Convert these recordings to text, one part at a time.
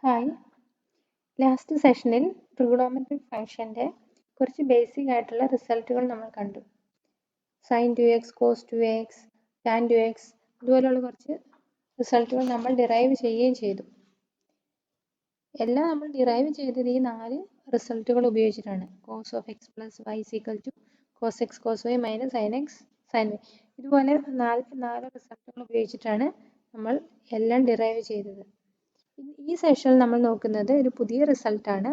Hi. Last സെഷനിൽ trigonometric ഫംഗ്ഷൻ്റെ കുറച്ച് basic ആയിട്ടുള്ള റിസൾട്ടുകൾ നമ്മൾ കണ്ടു. Sign 2x, cos 2x, tan 2x ഇതുപോലെയുള്ള കുറച്ച് റിസൾട്ടുകൾ നമ്മൾ ഡിറൈവ് ചെയ്യുകയും ചെയ്തു. എല്ലാം നമ്മൾ ഡിറൈവ് ചെയ്തത് ഈ 4 റിസൾട്ടുകൾ ഉപയോഗിച്ചിട്ടാണ്. Cos of X plus Y equal to cos X cos Y minus sine X sine Y. ഇതുപോലെ നാല് റിസൾട്ടുകൾ ഉപയോഗിച്ചിട്ടാണ് നമ്മൾ എല്ലാം ഡിറൈവ് ചെയ്തത്. ഈ സെഷനിൽ നമ്മൾ നോക്കുന്നത് ഒരു പുതിയ റിസൾട്ടാണ്.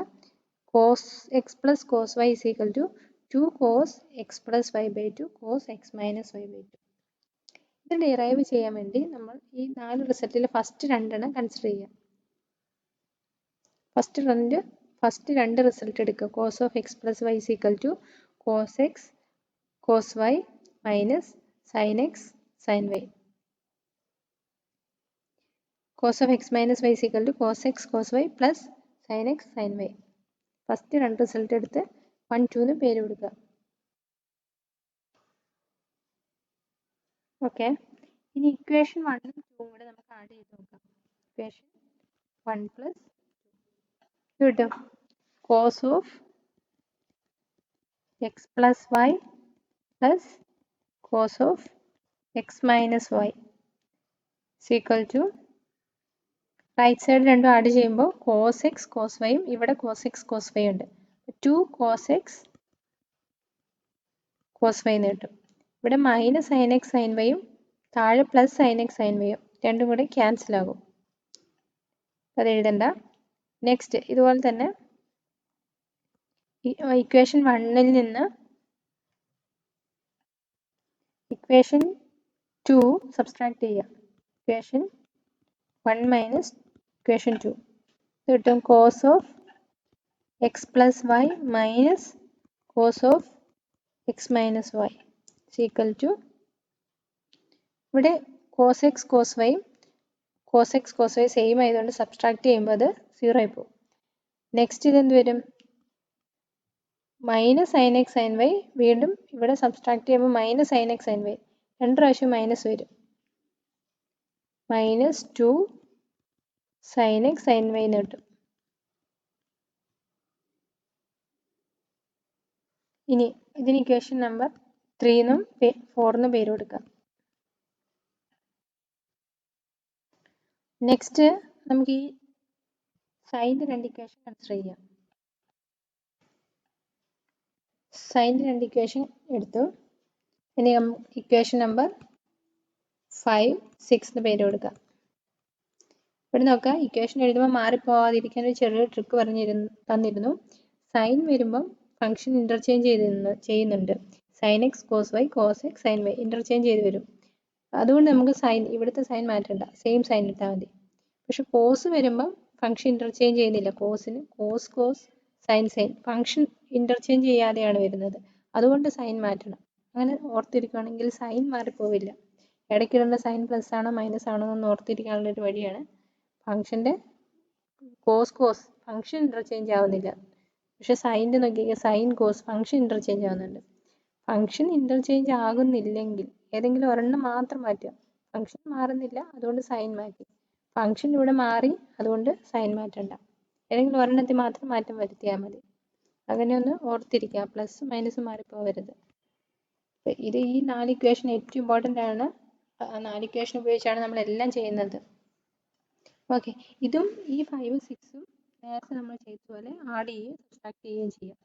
Cos X plus cos Y is equal to 2 cos X plus Y by 2 cos X minus Y by 2. ഇത് ഡിറൈവ് ചെയ്യാൻ വേണ്ടി നമ്മൾ ഈ 4 റിസൾട്ടിൽ ഫസ്റ്റ് 2 എണ്ണം കൺസിഡർ ചെയ്യാം. ഫസ്റ്റ് രണ്ട് റിസൾട്ട് എടുക്കുക. Cos of X plus Y is equal to cos X cos Y minus sine X sine Y. cos of x minus y is equal to cos x cos y plus sin x sin y. First 2 result എടുത്ത് 1, 2 എന്ന് പേര് കൊടുക്കുക. Okay, ഇനി equation 1 ഉം 2 കൂടെ നമുക്ക് add ചെയ്ത് നോക്കാം. ഇക്വേഷൻ 1 പ്ലസ് ഇത് കിട്ടും. Cos of X plus Y plus cos of X minus Y equal to right side രണ്ടും ആഡ് ചെയ്യുമ്പോൾ കോസ് എക്സ് കോസ് വൈയും ഇവിടെ കോസ് എക്സ് കോസ് വൈ ഉണ്ട്. 2 കോസ് എക്സ് കോസ് വൈ എന്ന് കിട്ടും. ഇവിടെ മൈനസ് സൈൻ എക്സ് സൈൻ വൈയും താഴെ plus sine x sine വൈയും രണ്ടും കൂടെ ക്യാൻസൽ ആകും. അത് എഴുതണ്ട. നെക്സ്റ്റ് ഇതുപോലെ തന്നെ ഇക്വേഷൻ 1ൽ നിന്ന് ഇക്വേഷൻ 2 സബ്സ്ട്രാക്ട് ചെയ്യുക. ഇക്വേഷൻ 1 മൈനസ് ഇക്വേഷൻ 2 ഇത് കിട്ടും. Cos of X plus Y minus cos of X minus Y equal to ഇവിടെ cos X cos y same ആയതുകൊണ്ട് സബ്സ്ട്രാക്ട് ചെയ്യുമ്പോൾ അത് 0 ആയി പോകും. നെക്സ്റ്റ് ഇതെന്ത് വരും? Minus sine X sine y വീണ്ടും ഇവിടെ സബ്സ്ട്രാക്ട് ചെയ്യുമ്പോൾ minus sine X sine Y 2 പ്രാവശ്യം മൈനസ് വരും. Minus 2 sine X sine y എന്ന് കിട്ടും. ഇനി ഇതിന് ഇക്വേഷൻ നമ്പർ 3 എന്നും 4 എന്നും പേര് കൊടുക്കാം. നെക്സ്റ്റ് നമുക്ക് ഈ സൈൻ്റെ 2 ഇക്വേഷൻ കൺസിഡർ ചെയ്യാം. സൈൻ്റെ 2 ഇക്വേഷൻ എടുത്തു. ഇനി ഇക്വേഷൻ നമ്പർ 5, 6 എന്ന് പേര് കൊടുക്കാം. ഇവിടെ നോക്കാം, ഇക്വേഷൻ എഴുതുമ്പോൾ മാറിപ്പോവാതിരിക്കാൻ ഒരു ചെറിയ ട്രിക്ക് തന്നിരുന്നു. സൈൻ വരുമ്പം ഫംഗ്ഷൻ ഇന്റർചേഞ്ച് ചെയ്യുന്നുണ്ട്. Sine X cos Y cos X sine Y interchange ചെയ്ത് വരും. അതുകൊണ്ട് നമുക്ക് ഇവിടുത്തെ സൈൻ മാറ്റണ്ട, സെയിം സൈൻ ഇട്ടാൽ മതി. പക്ഷെ കോസ് വരുമ്പം ഫംഗ്ഷൻ ഇന്റർചേഞ്ച് ചെയ്യുന്നില്ല. കോസിന് cos cos sine sine function interchange ചെയ്യാതെയാണ് വരുന്നത്. അതുകൊണ്ട് സൈൻ മാറ്റണം. അങ്ങനെ ഓർത്തിരിക്കുകയാണെങ്കിൽ സൈൻ മാറിപ്പോവില്ല. ഇടയ്ക്കിടേണ്ട സൈൻ പ്ലസ് ആണോ മൈനസ് ആണോ എന്ന് ഓർത്തിരിക്കാനുള്ള ഒരു വഴിയാണ്. ഫംഗ്ഷൻ്റെ കോസ് ഫംഗ്ഷൻ ഇന്റർചേഞ്ച് ആവുന്നില്ല. പക്ഷെ സൈൻ്റെ നോക്കിയാൽ സൈൻ കോസ് ഫംഗ്ഷൻ ഇന്റർചേഞ്ച് ആവുന്നുണ്ട്. ഫംഗ്ഷൻ ഇന്റർചേഞ്ച് ആകുന്നില്ലെങ്കിൽ ഏതെങ്കിലും ഒരെണ്ണം മാത്രം മാറ്റുക. ഫംഗ്ഷൻ മാറുന്നില്ല, അതുകൊണ്ട് സൈൻ മാറ്റി. ഫംഗ്ഷൻ ഇവിടെ മാറി, അതുകൊണ്ട് സൈൻ മാറ്റണ്ട. ഏതെങ്കിലും ഒരെണ്ണത്തിൽ മാത്രം മാറ്റം വരുത്തിയാൽ മതി. അങ്ങനെ ഒന്ന് ഓർത്തിരിക്കുക, പ്ലസ് മൈനസ് മാറിപ്പോവരുത്. ഇത് ഈ 4 ഇക്വേഷൻ ഏറ്റവും ഇമ്പോർട്ടൻ്റ് ആണ്. 4 ഇക്വേഷൻ ഉപയോഗിച്ചാണ് നമ്മളെല്ലാം ചെയ്യുന്നത്. ഓക്കെ, ഇതും ഈ 5ഉം 6ഉം നേരത്തെ നമ്മൾ ചെയ്തതുപോലെ ആഡ് ചെയ്യുകയും സബ്സ്ട്രാക്ട് ചെയ്യുകയും ചെയ്യാം.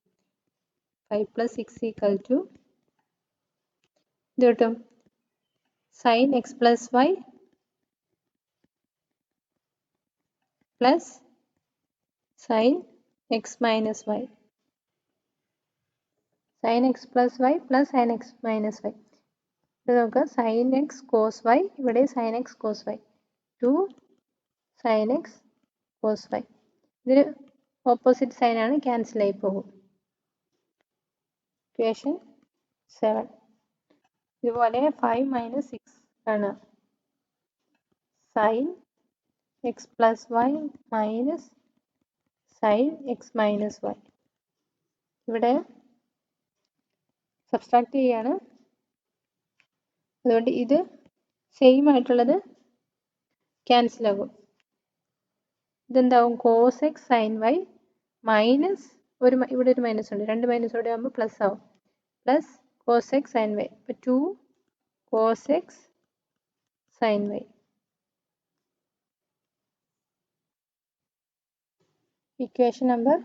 5 + 6 ഈക്വൽ ടു ഇത് കിട്ടും. Sine X plus Y plus sine X minus Y. Sine X plus Y plus sine X minus Y. ഇത് നോക്കുക, സൈൻ എക്സ് കോസ് വൈ, ഇവിടെ sine X cos Y 2 sine X cos Y. ഇതിന് opposite sign ആണ്, cancel ആയി പോകും. Equation 7 ഇതുപോലെ 5 - 6 ആണ്. Sine X plus Y minus sine X minus Y. ഇവിടെ സബ്സ്ട്രാക്ട് ചെയ്യാണ്, അതുകൊണ്ട് ഇത് സെയിം ആയിട്ടുള്ളത് ക്യാൻസൽ ആകും. ഇതെന്താവും cos X sine y minus ഇവിടെ ഒരു മൈനസ് ഉണ്ട്, രണ്ട് മൈനസോടെ ആകുമ്പോൾ പ്ലസ് ആവും, plus cos X sine y. അപ്പോൾ 2 cos X sine y. Equation number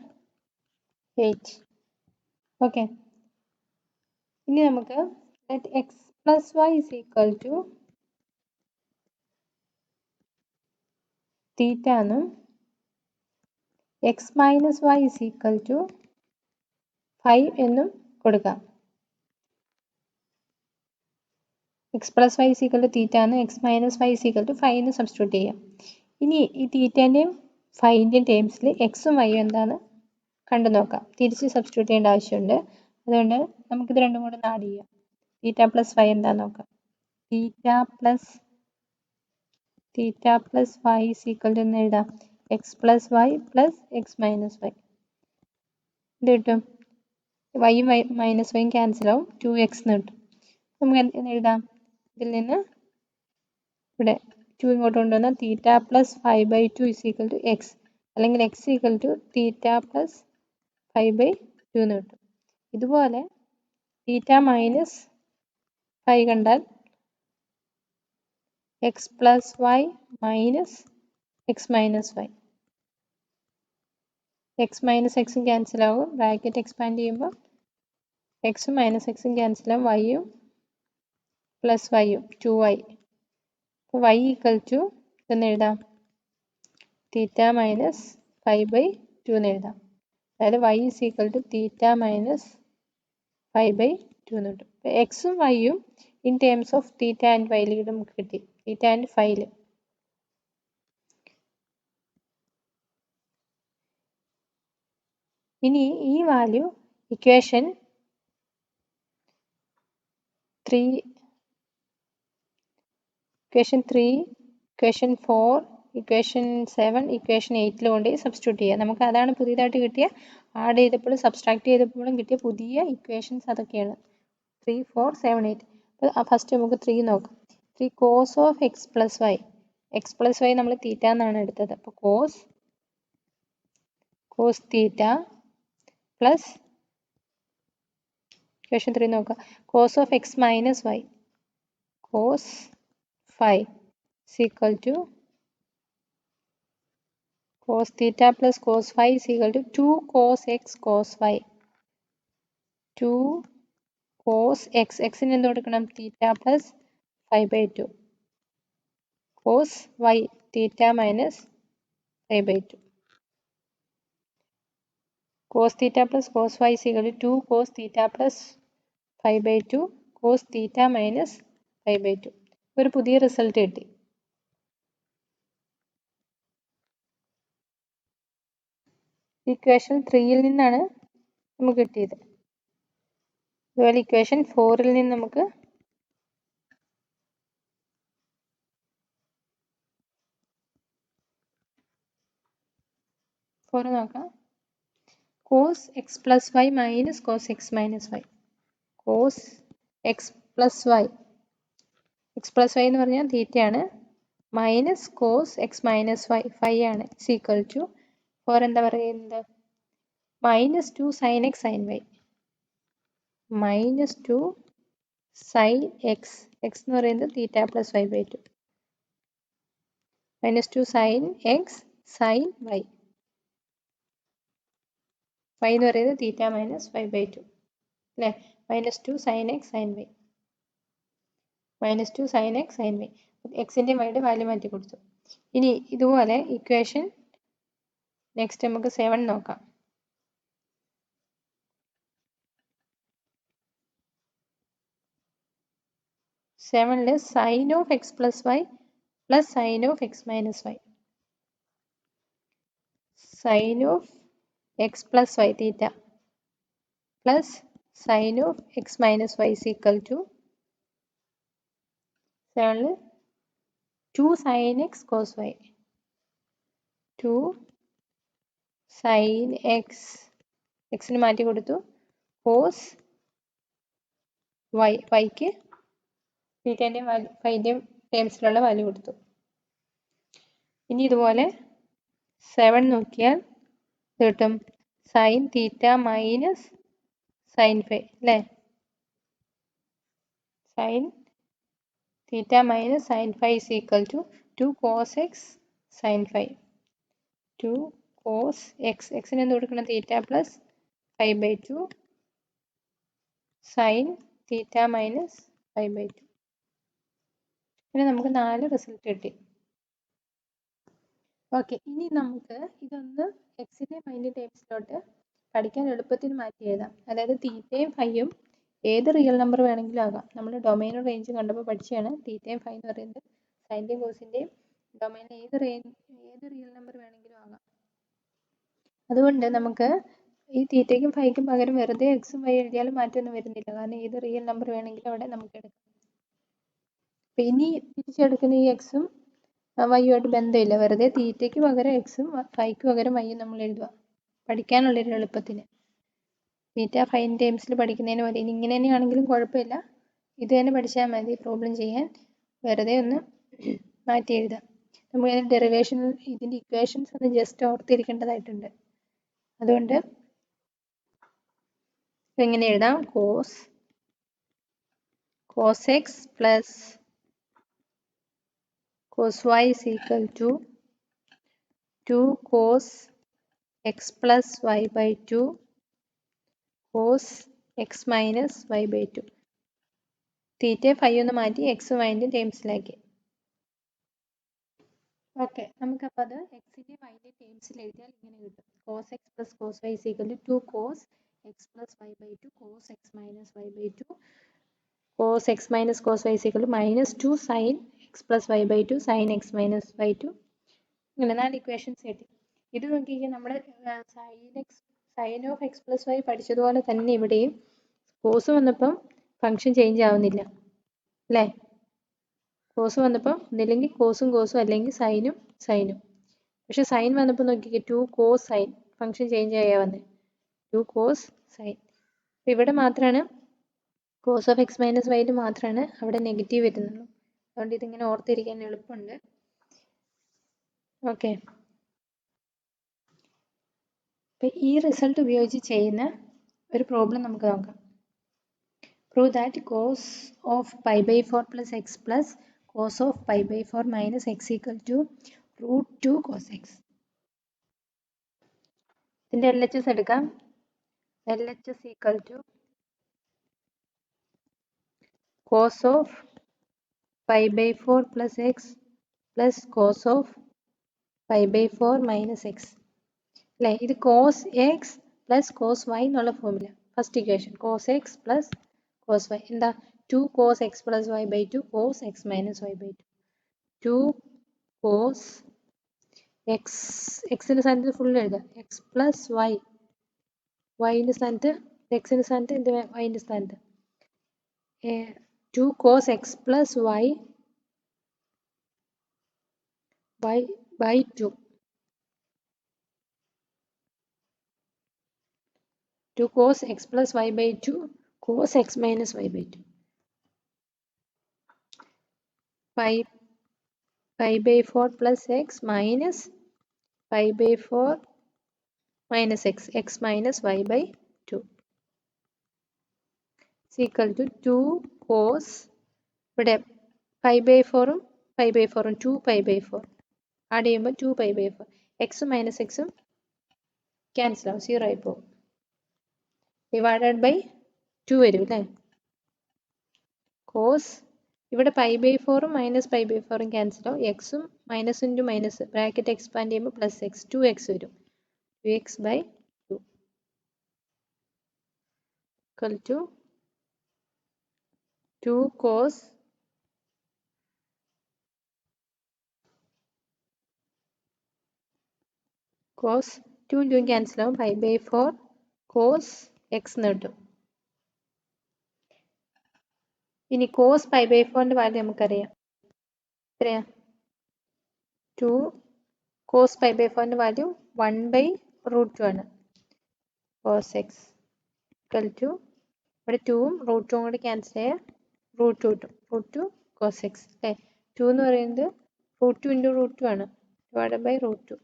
8. Okay, ഇനി നമുക്ക് let x plus y is equal to theta എന്നും x minus y is equal to 5 എന്നും കൊടുക്കാം. x plus y is equal to theta എന്നും x minus y is equal to 5 എന്ന് substitute ചെയ്യാം. ഇനി ഈ തീറ്റേൻ്റെയും ഫൈൻ്റെയും ടേംസിൽ എക്സും വൈയും എന്താണ് കണ്ടു നോക്കാം. തിരിച്ച് സബ്സ്റ്റിറ്റ്യൂട്ട് ചെയ്യേണ്ട ആവശ്യമുണ്ട്. അതുകൊണ്ട് നമുക്കിത് രണ്ടും കൂടെ ആഡ് ചെയ്യാം. തീറ്റ പ്ലസ് വൈ എന്താണെന്ന് നോക്കാം. Theta plus Y is equal to എന്ന് എഴുതാം X plus Y plus X minus Y. ഇത് കിട്ടും, വൈയും മൈനസ് വൈയും ക്യാൻസൽ ആവും, 2x എന്ന് കിട്ടും. നമുക്ക് എന്ന് എഴുതാം, ഇതിൽ നിന്ന് ഇവിടെ 2 ഇങ്ങോട്ട് കൊണ്ടുവന്നാൽ theta plus 5/2 is equal to x, അല്ലെങ്കിൽ x equal to theta plus 5/2 എന്ന് കിട്ടും. ഇതുപോലെ തീറ്റ മൈനസ് 5 കണ്ടാൽ x plus Y minus x minus y. X minus എക്സും ക്യാൻസൽ ആവും, ബ്രാക്കറ്റ് എക്സ്പാൻഡ് ചെയ്യുമ്പോൾ എക്സും മൈനസ് എക്സും ക്യാൻസൽ ആവും, വൈയും പ്ലസ് വൈയും 2y. അപ്പോൾ y ഈക്വൽ ടു എന്ന് എഴുതാം തീറ്റ മൈനസ് 5/2 എന്ന് എഴുതാം. അതായത് y is equal to theta minus 5/2 എന്ന് കിട്ടും. അപ്പോൾ എക്സും വൈയും in terms of theta and ഫൈയിൽ നമുക്ക് കിട്ടി, തീറ്റ ആൻഡ് ഫൈയിൽ. ഇനി ഈ value equation 3, equation 4, equation 7, equation 8 കൊണ്ട് സബ്സ്റ്റിറ്റ്യൂട്ട് ചെയ്യാം. നമുക്ക് അതാണ് പുതിയതായിട്ട് കിട്ടിയ, ആഡ് ചെയ്തപ്പോഴും സബ്സ്ട്രാക്ട് ചെയ്തപ്പോഴും കിട്ടിയ പുതിയ ഇക്വേഷൻസ് അതൊക്കെയാണ്. 3, 4, 7, 8. അപ്പോൾ ഫസ്റ്റ് നമുക്ക് 3 നോക്കാം. 3 cos of X plus Y. X plus Y നമ്മൾ തീറ്റ എന്നാണ് എടുത്തത്. അപ്പോൾ കോസ് തീറ്റ പ്ലസ് ഇക്വേഷൻ 3 നോക്കാം. Cos of X minus Y, cos 5 is equal to cos theta plus cos 5 is equal to 2 cos x cos y. 2 cos x, x-ന് എന്ത് കൊടുക്കണം, theta plus 5/2. cos y, theta minus 5/2. cos theta plus cos y is equal to 2 cos theta plus 5/2 cos theta minus 5/2. ഒരു പുതിയ result കിട്ടി. Equation 3യിൽ നിന്നാണ് നമുക്ക് കിട്ടിയത്. അതുപോലെ equation 4ൽ നിന്ന് നമുക്ക് നോക്കാം. Cos X plus Y minus cos X minus Y. Cos X plus Y, X plus Y എന്ന് പറഞ്ഞാൽ തീറ്റയാണ്, minus cos X minus Y 5 ആണ്, ഈക്വൽ ടു 4 എന്താ പറയുന്നത്, -2 sine X sine Y. -2 sine X, X എന്ന് പറയുന്നത് theta plus 5/2, -2 sine X sine Y, Y എന്ന് പറയുന്നത് തീറ്റ മൈനസ് 5/2 അല്ലേ, -2 sine X sine Y, -2 sine X sine Y. എക്സിൻ്റെ വൈയുടെ വാല്യൂ മാറ്റി കൊടുത്തു. ഇനി ഇതുപോലെ ഇക്വേഷൻ നെക്സ്റ്റ് നമുക്ക് 7 നോക്കാം. 7ൽ sine of X plus Y plus sine of X minus Y. Sine of X plus y theta plus sine of X minus y is equal to 7ൽ 2 sine X cos Y, 2 sine x, എക്സിന് മാറ്റി കൊടുത്തു, cos Y, വൈക്ക് തീറ്റേൻ്റെയും ഫൈൻ്റെയും ടേംസിലുള്ള value കൊടുത്തു. ഇനി ഇതുപോലെ 7 നോക്കിയാൽ കിട്ടും sine theta minus sine phi അല്ലേ? Sine theta minus sine phi is equal to 2 cos X sine phi. 2 cos x, എക്സിന് എന്ത് കൊടുക്കണം? Theta plus 5/2 sine theta minus 5/2. പിന്നെ നമുക്ക് 4 റിസൾട്ട് കിട്ടി. ഓക്കെ, ഇനി നമുക്ക് ഇതൊന്ന് എക്സിൻ്റെ ഫൈൻ്റെ ടേംസിലോട്ട് പഠിക്കാൻ എളുപ്പത്തിന് മാറ്റി എഴുതാം. അതായത് തീറ്റയും ഫൈയും ഏത് റിയൽ നമ്പർ വേണമെങ്കിലും ആകാം. നമ്മൾ ഡൊമൈനും റേഞ്ചും കണ്ടപ്പോൾ പഠിച്ചതാണ്. തീറ്റയും ഫൈ എന്ന് പറയുന്നത് സൈൻ്റെയും കോസിൻ്റെയും ഡൊമൈനിൽ ഏത് റിയൽ നമ്പർ വേണമെങ്കിലും ആകാം. അതുകൊണ്ട് നമുക്ക് ഈ തീറ്റയ്ക്കും ഫൈക്കും പകരം വെറുതെ എക്സും വൈ എഴുതിയാലും മാറ്റമൊന്നും വരുന്നില്ല. കാരണം ഏത് റിയൽ നമ്പർ വേണമെങ്കിലും അവിടെ നമുക്ക് എടുക്കാം. അപ്പം ഇനി തിരിച്ചെടുക്കുന്ന ഈ എക്സും വൈയുമായിട്ട് ബന്ധമില്ല. വെറുതെ തീറ്റയ്ക്ക് പകരം എക്സും ഫൈക്ക് പകരം വൈയും നമ്മൾ എഴുതുക പഠിക്കാനുള്ളൊരു എളുപ്പത്തിന്. തീറ്റ ഫൈൻ ടേംസിൽ പഠിക്കുന്നതിന് പോലെ ഇനി ഇങ്ങനെ തന്നെയാണെങ്കിലും കുഴപ്പമില്ല. ഇത് തന്നെ പഠിച്ചാൽ മതി പ്രോബ്ലം ചെയ്യാൻ. വെറുതെ ഒന്ന് മാറ്റി എഴുതാം. നമുക്ക് അതിൻ്റെ ഡെറിവേഷൻ, ഇതിൻ്റെ ഇക്വേഷൻസ് ഒന്ന് ജസ്റ്റ് ഓർത്തിരിക്കേണ്ടതായിട്ടുണ്ട്. അതുകൊണ്ട് എങ്ങനെ എഴുതാം? Cos X plus cos y is equal to 2 cos x plus y by 2 cos x minus y by 2. Theta phi ഒന്ന് മാറ്റി എക്സും വൈൻ്റെ ടേംസിലാക്കി. ഓക്കെ, നമുക്കപ്പോൾ അത് എക്സിൻ്റെ വൈൻ്റെ ടേംസിൽ എഴുതിയാൽ ഇങ്ങനെ കിട്ടും. Cos X plus cos Y is equal to 2 cos x plus y by 2 cos x minus y by 2 cos x minus cos y is equal to minus 2 sin x plus y by 2 sin x minus y 2. ഇങ്ങനെ 4 equations കിട്ടി. ഇത് നോക്കിയാൽ നമ്മൾ sine of X plus y പഠിച്ചതുപോലെ തന്നെ ഇവിടെയും cos വന്നപ്പം function change ആവുന്നില്ല അല്ലേ? കോസ് വന്നപ്പം ഒന്നില്ലെങ്കിൽ കോസും അല്ലെങ്കിൽ സൈനും. പക്ഷെ സൈൻ വന്നപ്പോൾ നോക്കിക്കേ 2 കോസ് സൈൻ, ഫംഗ്ഷൻ ചേഞ്ച് ആയാൽ വന്നത് 2 കോസ് സൈൻ. ഇവിടെ മാത്രമാണ് കോസ് ഓഫ് എക്സ് മൈനസ് വൈയിൽ മാത്രമാണ് അവിടെ നെഗറ്റീവ് വരുന്നുള്ളൂ. അതുകൊണ്ട് ഇതിങ്ങനെ ഓർത്തിരിക്കാൻ എളുപ്പമുണ്ട്. ഓക്കെ, അപ്പം ഈ റിസൾട്ട് ഉപയോഗിച്ച് ചെയ്യുന്ന ഒരു പ്രോബ്ലം നമുക്ക് നോക്കാം. Prove that cos of pi by 4 plus x plus cos of pi by 4 minus x equal to √2 cos x. ഇതിൻ്റെ LHS എടുക്കാം. LHS equal to cos of pi by 4 plus x plus cos of pi by 4 minus x അല്ലേ? ഇത് cos X plus cos y എന്നുള്ള ഫോമില. First equation cos X plus cos y എന്താ? 2 cos X plus Y by 2 cos X minus Y by 2 2 cos X, എക്സിൻ്റെ സ്ഥാനത്ത് full എഴുതാം. X plus Y, വൈൻ്റെ സ്ഥാനത്ത് എക്സിൻ്റെ സ്ഥാനത്ത് എന്ത് വൈൻ്റെ സ്ഥാനത്ത് 2 cos X plus Y by 2 2 cos x plus y by 2 cos x minus y by 2 pi by 4 plus x minus pi by 4 minus x minus y by 2 is equal to 2 cos ഇവിടെ pi by 4 ഉം 2 pi by 4 add ചെയ്യുമ്പോൾ 2 pi by 4 എക്സും minus എക്സും cancel ആവും, 0 ആയി പോകും. Divided by 2 വരും അല്ലേ? കോസ് ഇവിടെ പൈ ബൈ 4ഉം മൈനസ് പൈ ബൈ 4ഉം ക്യാൻസൽ ആവും. എക്സും minus into minus bracket expand ചെയ്യുമ്പോൾ പ്ലസ് എക്സ് 2x വരും. 2x by 2 equal to 2 cos cos 2 into cancel ആവും. പൈ ബൈ 4 കോസ് എക്സ് എന്ന് കിട്ടും. ഇനി കോസ് പൈ ബൈ 4ൻ്റെ വാല്യൂ നമുക്കറിയാം. എത്രയാ? 2 കോസ് പൈ ബൈ 4ൻ്റെ വാല്യൂ 1/√2 ആണ്. കോസ് എക്സ് ഇക്വൽ ടു ഇവിടെ 2ഉം √2ഉം കൂടി ക്യാൻസൽ ചെയ്യാം, √2 കിട്ടും. √2 കോസ് എക്സ് അല്ലേ? 2 എന്ന് പറയുന്നത് √2 ഇൻറ്റു √2 ആണ്, ഡിവൈഡഡ് ബൈ √2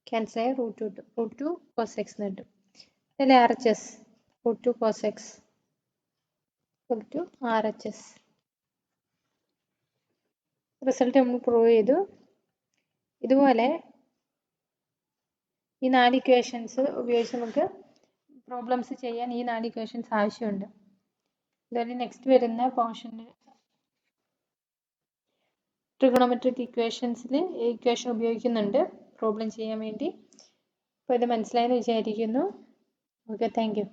ക്യാൻസൽ ആയ റൂട്ട് കിട്ടും. റൂട്ട് 2 cos x എന്ന് കിട്ടും. അതിൽ RHS root 2 cos x equal to RHS. Result നമ്മൾ പ്രൂവ് ചെയ്തു. ഇതുപോലെ ഈ 4 ഇക്വേഷൻസ് ഉപയോഗിച്ച് നമുക്ക് പ്രോബ്ലംസ് ചെയ്യാൻ ഈ 4 ഇക്വേഷൻസ് ആവശ്യമുണ്ട്. ഇതുപോലെ നെക്സ്റ്റ് വരുന്ന പോർഷനിൽ ട്രിഗണോമെട്രിക് ഇക്വേഷൻസിൽ ഈ ഇക്വേഷൻ ഉപയോഗിക്കുന്നുണ്ട് പ്രോബ്ലം ചെയ്യാൻ വേണ്ടി. അപ്പോൾ ഇത് മനസ്സിലായെന്ന് വിചാരിക്കുന്നു. Okay, thank you.